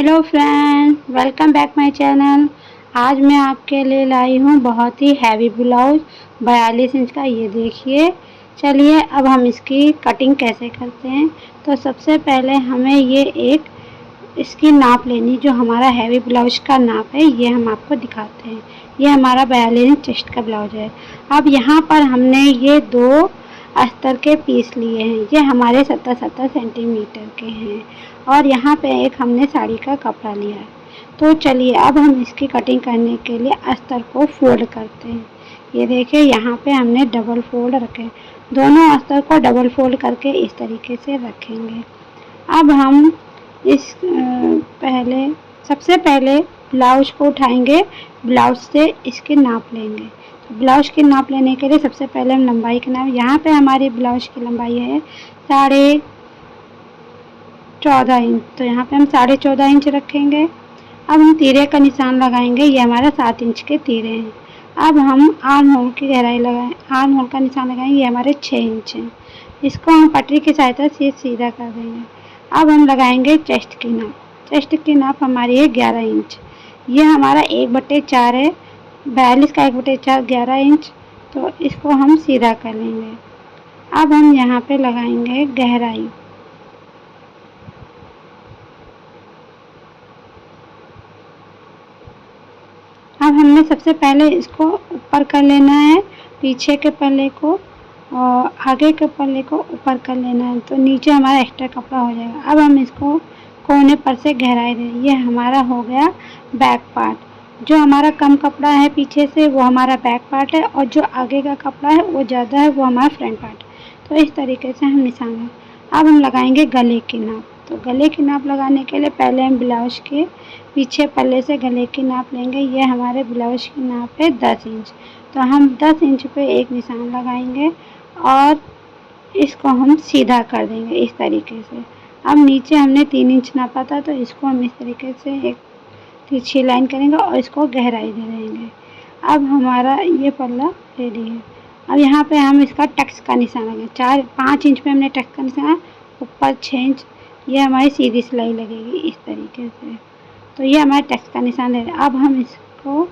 Hello friends, welcome back my channel. आज मैं आपके लिए लाई हूँ बहुत ही हैवी ब्लाउज 42 इंच का। ये देखिए। चलिए अब हम इसकी कटिंग कैसे करते हैं। तो सबसे पहले हमें ये एक इसकी नाप लेनी, जो हमारा हैवी ब्लाउज का नाप है। ये हम आपको दिखाते हैं। ये हमारा 42 इंच चेस्ट का ब्लाउज है। अब यहाँ पर हमने ये 2 अस्तर के पीस लिए हैं। ये हमारे 70-70 सेंटीमीटर के हैं। और यहाँ पे एक हमने साड़ी का कपड़ा लिया है। तो चलिए अब हम इसकी कटिंग करने के लिए अस्तर को फोल्ड करते हैं। ये देखिए, यहाँ पे हमने डबल फोल्ड रखे। दोनों अस्तर को डबल फोल्ड करके इस तरीके से रखेंगे। अब हम सबसे पहले ब्लाउज को उठाएंगे। ब्लाउज से इसकी नाप लेंगे। तो ब्लाउज की नाप लेने के लिए सबसे पहले हम लंबाई की नाप, यहाँ पे हमारी ब्लाउज की लंबाई है 14.5 इंच। तो यहाँ पे हम 14.5 इंच रखेंगे। अब हम तीरे का निशान लगाएंगे। ये हमारा 7 इंच के तीरे हैं। अब हम आर्म होल की गहराई लगाएं, आर्म होल का निशान लगाएंगे। ये हमारे 6 इंच हैं। इसको हम पटरी की सहायता से सीधा कर देंगे। अब हम लगाएंगे चेस्ट की नाप। चेस्ट की नाप हमारी है 11 इंच। ये हमारा 1/4 है। 42 का 1/4 11 इंच। तो इसको हम सीधा कर लेंगे। अब हम यहाँ पे लगाएंगे गहराई। अब हमने सबसे पहले इसको ऊपर कर लेना है, पीछे के पल्ले को और आगे के पल्ले को ऊपर कर लेना है। तो नीचे हमारा एक्स्ट्रा कपड़ा हो जाएगा। अब हम इसको कोने पर से गहराई दें। ये हमारा हो गया बैक पार्ट। जो हमारा कम कपड़ा है पीछे से वो हमारा बैक पार्ट है, और जो आगे का कपड़ा है वो ज़्यादा है, वो हमारा फ्रंट पार्ट। तो इस तरीके से हम निशान लगाएंगे। अब हम लगाएंगे गले की नाप। तो गले की नाप लगाने के लिए पहले हम ब्लाउज के पीछे पल्ले से गले की नाप लेंगे। ये हमारे ब्लाउज की नाप है 10 इंच। तो हम 10 इंच पे एक निशान लगाएंगे और इसको हम सीधा कर देंगे इस तरीके से। अब नीचे हमने 3 इंच नापा था, तो इसको हम इस तरीके से एक तिरछी लाइन करेंगे और इसको गहराई दे देंगे। अब हमारा ये पल्ला रेडी है। अब यहाँ पे हम इसका टक्स का निशान लगाएंगे। 5 इंच पे हमने टक्स का निशान, ऊपर 6 इंच। ये हमारी सीधी सिलाई लगेगी इस तरीके से। तो ये हमारा टक्स का निशान है। अब हम इसको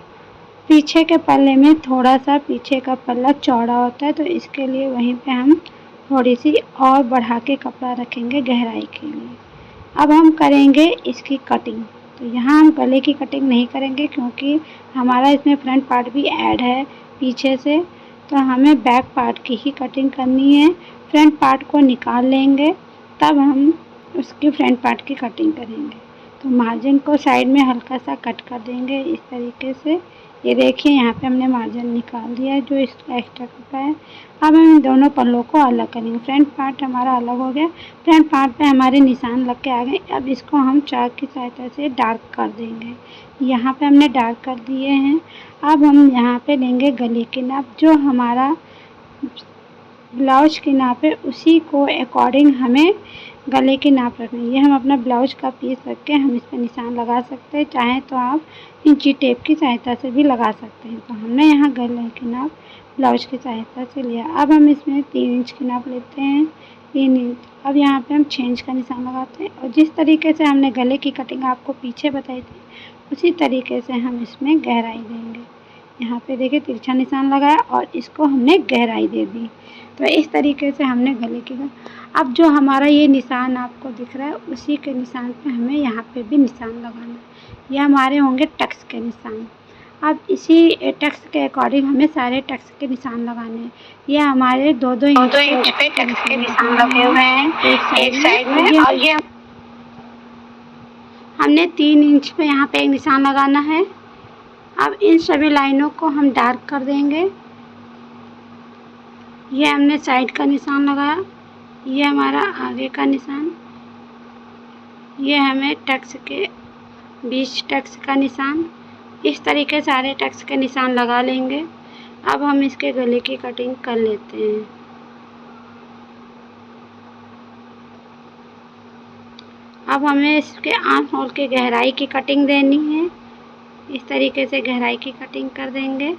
पीछे के पल्ले में, थोड़ा सा पीछे का पल्ला चौड़ा होता है, तो इसके लिए वहीं पे हम थोड़ी सी और बढ़ा के कपड़ा रखेंगे गहराई के लिए। अब हम करेंगे इसकी कटिंग। तो यहाँ हम गले की कटिंग नहीं करेंगे, क्योंकि हमारा इसमें फ्रंट पार्ट भी ऐड है पीछे से। तो हमें बैक पार्ट की ही कटिंग करनी है। फ्रंट पार्ट को निकाल लेंगे, तब हम उसकी फ्रंट पार्ट की कटिंग करेंगे। तो मार्जिन को साइड में हल्का सा कट कर देंगे इस तरीके से। ये देखिए, यहाँ पे हमने मार्जिन निकाल दिया है जो इसका एक्स्ट्रा कपड़ा है। अब हम दोनों पल्लों को अलग करेंगे। फ्रंट पार्ट हमारा अलग हो गया। फ्रंट पार्ट पे हमारे निशान लग के आ गए। अब इसको हम चाक की सहायता से डार्क कर देंगे। यहाँ पे हमने डार्क कर दिए हैं। अब हम यहाँ पे लेंगे गले की नाप। जो हमारा ब्लाउज की नाप है उसी को अकॉर्डिंग हमें गले की नाप रखनी है। ये हम अपना ब्लाउज का पीस रख के हम इस पर निशान लगा सकते हैं। चाहे तो आप इंची टेप की सहायता से भी लगा सकते हैं। तो हमने यहाँ गले की नाप ब्लाउज की सहायता से लिया। अब हम इसमें 3 इंच की नाप लेते हैं, 3 इंच। अब यहाँ पे हम 6 इंच का निशान लगाते हैं, और जिस तरीके से हमने गले की कटिंग आपको पीछे बताई थी उसी तरीके से हम इसमें गहराई देंगे। यहाँ पे देखिए, तिरछा निशान लगाया और इसको हमने गहराई दे दी। तो इस तरीके से हमने गले की। अब जो हमारा ये निशान आपको दिख रहा है उसी के निशान पे हमें यहाँ पे भी निशान लगाना है। ये हमारे होंगे टक्स के निशान। अब इसी टक्स के अकॉर्डिंग हमें सारे टक्स के निशान लगाने हैं। ये हमारे 2-2 इंच पे टक्स के निशान लगे हुए हैं एक साइड में, और ये हमने 3 इंच पे यहाँ पे एक निशान लगाना है। अब इन सभी लाइनों को हम डार्क कर देंगे। ये हमने साइड का निशान लगाया। ये हमारा आगे का निशान। ये हमें टक्स के बीच टक्स का निशान। इस तरीके से सारे टक्स के निशान लगा लेंगे। अब हम इसके गले की कटिंग कर लेते हैं। अब हमें इसके आर्म होल की गहराई की कटिंग देनी है। इस तरीके से गहराई की कटिंग कर देंगे।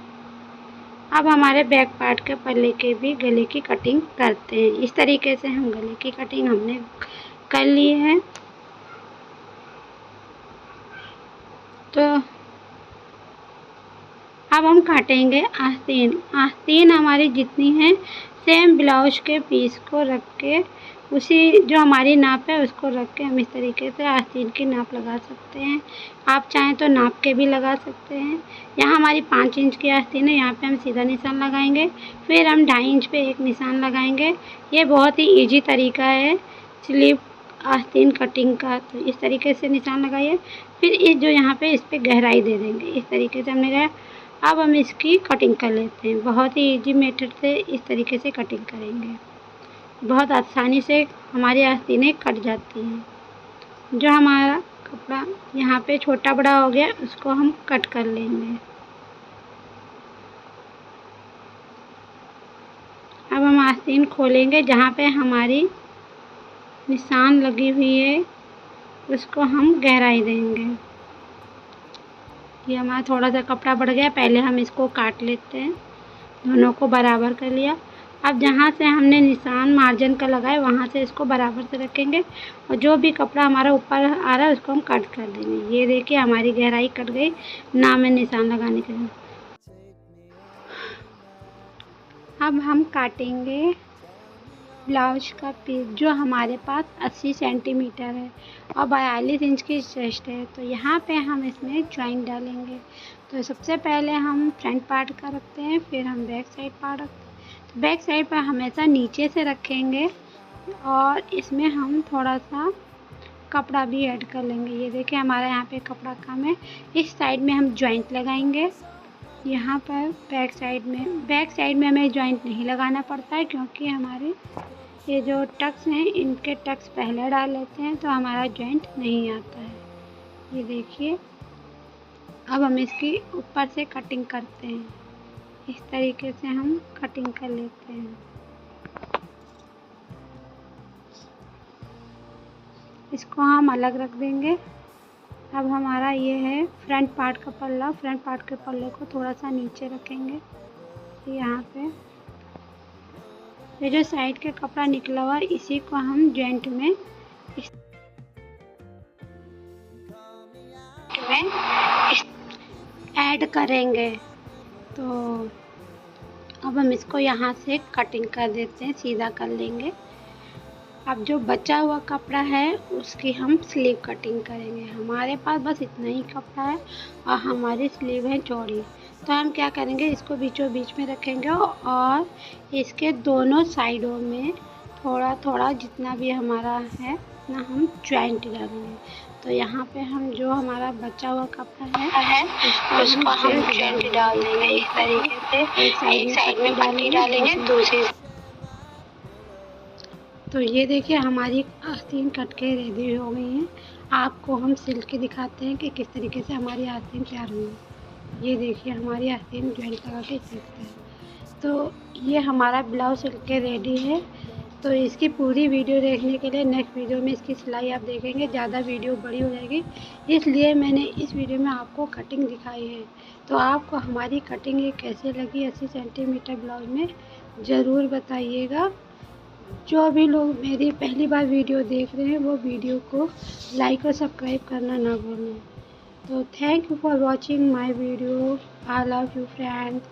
अब हमारे बैक पार्ट के पल्ले के भी गले की कटिंग करते हैं। इस तरीके से हम गले की कटिंग हमने कर ली है। तो अब हम काटेंगे आस्तीन। आस्तीन हमारी जितनी है सेम ब्लाउज के पीस को रख के, उसी जो हमारी नाप है उसको रख के हम इस तरीके से आस्तीन की नाप लगा सकते हैं। आप चाहें तो नाप के भी लगा सकते हैं। यहाँ हमारी 5 इंच की आस्तीन है, यहाँ पे हम सीधा निशान लगाएंगे, फिर हम 2.5 इंच पे एक निशान लगाएंगे। ये बहुत ही इजी तरीका है स्लीव आस्तीन कटिंग का। तो इस तरीके से निशान लगाइए, फिर इस जो यहाँ पे इस पर गहराई दे देंगे। इस तरीके से हमने गया। अब हम इसकी कटिंग कर लेते हैं। बहुत ही इजी मेथड से इस तरीके से कटिंग करेंगे। बहुत आसानी से हमारी आस्तीनें कट जाती हैं। जो हमारा कपड़ा यहाँ पे छोटा बड़ा हो गया उसको हम कट कर लेंगे। अब हम आस्तीन खोलेंगे, जहाँ पे हमारी निशान लगी हुई है उसको हम गहराई देंगे। ये हमारा थोड़ा सा कपड़ा बढ़ गया, पहले हम इसको काट लेते हैं। दोनों को बराबर कर लिया। अब जहाँ से हमने निशान मार्जिन का लगाया वहाँ से इसको बराबर से रखेंगे, और जो भी कपड़ा हमारा ऊपर आ रहा है उसको हम कट कर देंगे। ये देखिए हमारी गहराई कट गई ना में निशान लगाने के लिए। अब हम काटेंगे ब्लाउज का पीस, जो हमारे पास 80 सेंटीमीटर है और 42 इंच की चेस्ट है। तो यहाँ पे हम इसमें जॉइंट डालेंगे। तो सबसे पहले हम फ्रंट पार्ट का रखते हैं, फिर हम बैक साइड पार्ट रखते हैं। तो बैक साइड पर हमेशा नीचे से रखेंगे, और इसमें हम थोड़ा सा कपड़ा भी ऐड कर लेंगे। ये देखिए हमारा यहाँ पे कपड़ा कम है। इस साइड में हम जॉइंट लगाएंगे। यहाँ पर बैक साइड में हमें जॉइंट नहीं लगाना पड़ता है, क्योंकि हमारे ये जो टक्स हैं इनके टक्स पहले डाल लेते हैं तो हमारा जॉइंट नहीं आता है। ये देखिए अब हम इसकी ऊपर से कटिंग करते हैं। इस तरीके से हम कटिंग कर लेते हैं। इसको हम अलग रख देंगे। अब हमारा ये है फ्रंट पार्ट का पल्ला। फ्रंट पार्ट के पल्ले को थोड़ा सा नीचे रखेंगे। यहाँ पे ये जो साइड के कपड़ा निकला हुआ इसी को हम जॉइंट में ऐड करेंगे। तो अब हम इसको यहाँ से कटिंग कर देते हैं, सीधा कर लेंगे। अब जो बचा हुआ कपड़ा है उसकी हम स्लीव कटिंग करेंगे। हमारे पास बस इतना ही कपड़ा है और हमारी स्लीव है चौड़ी। तो हम क्या करेंगे, इसको बीचों बीच में रखेंगे और इसके दोनों साइडों में थोड़ा थोड़ा जितना भी हमारा है उतना हम जॉइंट डालेंगे। तो यहाँ पे हम जो हमारा बचा हुआ कपड़ा है उसको हम जॉइंट डाल देंगे। इस तरीके से एक साइड में पट्टी डालेंगे, दूसरी। तो ये देखिए हमारी आस्तीन कट के रेडी हो गई हैं। आपको हम सिल के दिखाते हैं कि किस तरीके से हमारी आस्तीन तैयार हुई है। ये देखिए हमारी आस्तीन जॉइंट लगा के सिलते हैं। तो ये हमारा ब्लाउज सिल के रेडी है। तो इसकी पूरी वीडियो देखने के लिए नेक्स्ट वीडियो में इसकी सिलाई आप देखेंगे। ज़्यादा वीडियो बड़ी हो जाएगी, इसलिए मैंने इस वीडियो में आपको कटिंग दिखाई है। तो आपको हमारी कटिंग ये कैसे लगी 80 सेंटीमीटर ब्लाउज में, ज़रूर बताइएगा। जो भी लोग मेरी पहली बार वीडियो देख रहे हैं वो वीडियो को लाइक और सब्सक्राइब करना ना भूलें। तो thank you for watching my video. I love you friends.